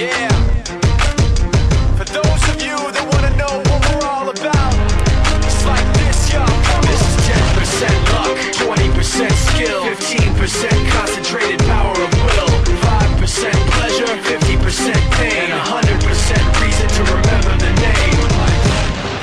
Yeah. For those of you that wanna know what we're all about, it's like this, yo. This is 10% luck, 20% skill, 15% concentrated power of will, 5% pleasure, 50% pain, and 100% reason to remember the name.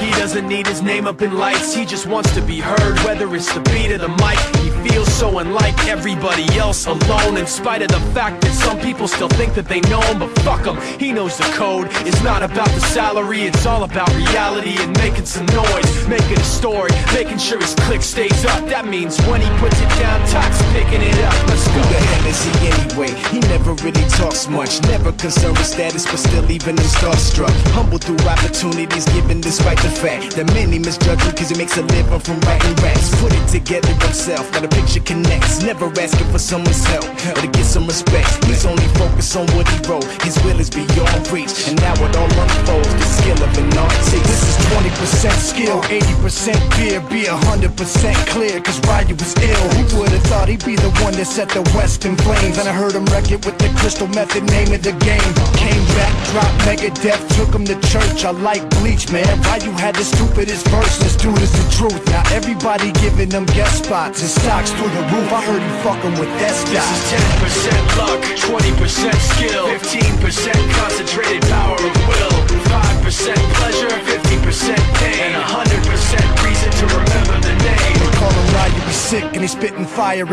He doesn't need his name up in lights, he just wants to be heard, whether it's the beat or the mic. He feels so unlike everybody else, alone, in spite of the fact that some people still think that they know him. But fuck him, he knows the code. It's not about the salary, it's all about reality and making some noise, making a story, making sure his click stays up. That means when he puts it down, Tox picking it up. Let's go. Who the hell is he anyway? He never really talks much, never concerned with status, but still even him starstruck. Humble through opportunities given despite the fact that many misjudge him cause he makes a living from writing raps. Put it together himself, got a picture connects, never asking for someone's help or to get some respect. He's only focused on what he wrote, his will is beyond reach, and now it all unfolds, the skill of an artist. This is 20% skill, 80% fear, be 100% clear, cause Ryu was ill. Who would've thought he'd be the one that set the West in flames? And I heard him wreck it with the Crystal Method, name of the game. Came back, dropped Megadeth, took him to church. I like Bleach, man. Ryu had the stupidest verse, this dude is the truth. Now everybody giving them guest spots, his stocks through the roof. I heard he fucking with S. This is 10% luck, 20% skill, 15% concentrated power of will, 5% pleasure, 50% pain, and 100% reason to remember the name. They call him Ryu, he's sick and he's spitting fire.